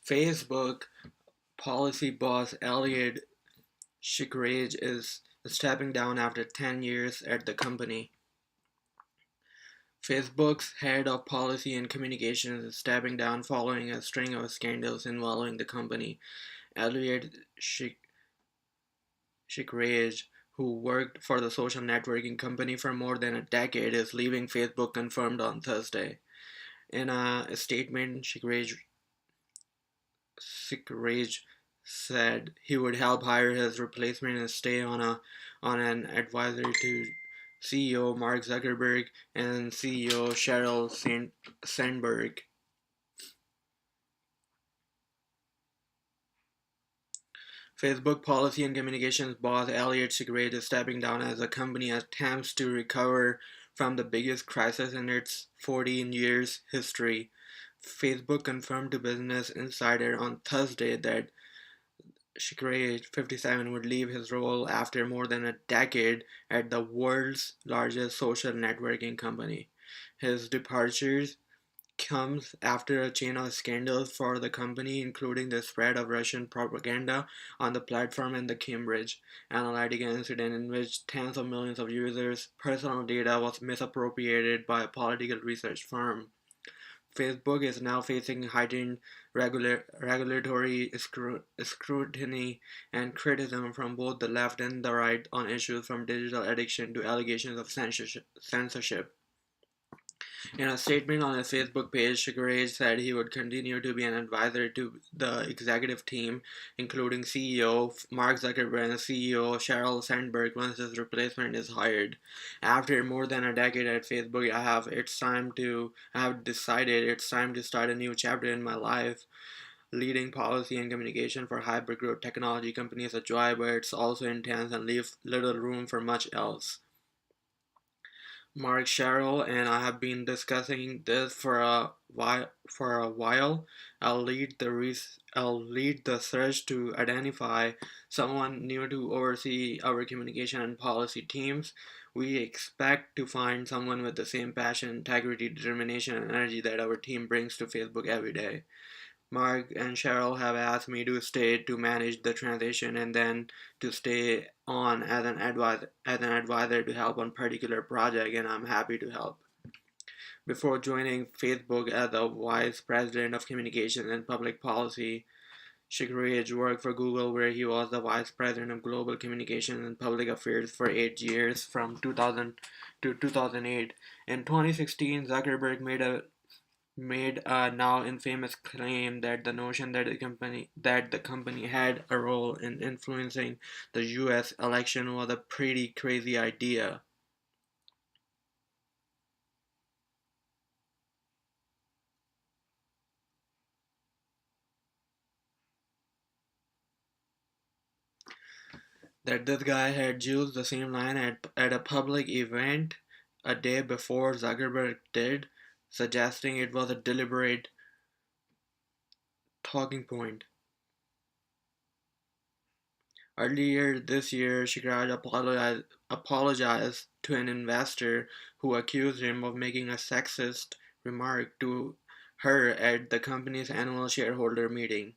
Facebook policy boss Elliot Schrage is stepping down after 10 years at the company. Facebook's head of policy and communications is stepping down following a string of scandals involving the company. Elliot Schrage, who worked for the social networking company for more than a decade, is leaving Facebook, confirmed on Thursday. In a statement, Schrage said he would help hire his replacement and stay on an advisory to CEO Mark Zuckerberg and CEO Sheryl Sandberg. Facebook policy and communications boss Elliot Schrage is stepping down as the company attempts to recover from the biggest crisis in its 14 years history. Facebook confirmed to Business Insider on Thursday that Schrage, 57, would leave his role after more than a decade at the world's largest social networking company. His departure comes after a chain of scandals for the company, including the spread of Russian propaganda on the platform and the Cambridge Analytica incident, in which tens of millions of users' personal data was misappropriated by a political research firm. Facebook is now facing heightened regulatory scrutiny and criticism from both the left and the right on issues from digital addiction to allegations of censorship. In a statement on his Facebook page, Schrage said he would continue to be an advisor to the executive team, including CEO Mark Zuckerberg and CEO Sheryl Sandberg, once his replacement is hired. After more than a decade at Facebook, I have decided it's time to start a new chapter in my life. Leading policy and communication for hyper-growth technology companies is a joy, but it's also intense and leaves little room for much else. Mark Sherrill and I have been discussing this for a while. I'll lead the search to identify someone new to oversee our communication and policy teams. We expect to find someone with the same passion, integrity, determination, and energy that our team brings to Facebook every day. Mark and Cheryl have asked me to stay to manage the transition and then to stay on as an advisor to help on particular project, and I'm happy to help. Before joining Facebook as the Vice President of Communications and Public Policy, Schrage worked for Google, where he was the Vice President of Global Communications and Public Affairs for 8 years, from 2000 to 2008. In 2016, Zuckerberg made a now infamous claim that the notion that the company had a role in influencing the US election was a pretty crazy idea. That this guy had used the same line at a public event a day before Zuckerberg did, suggesting it was a deliberate talking point. Earlier this year, Schrage apologized to an investor who accused him of making a sexist remark to her at the company's annual shareholder meeting.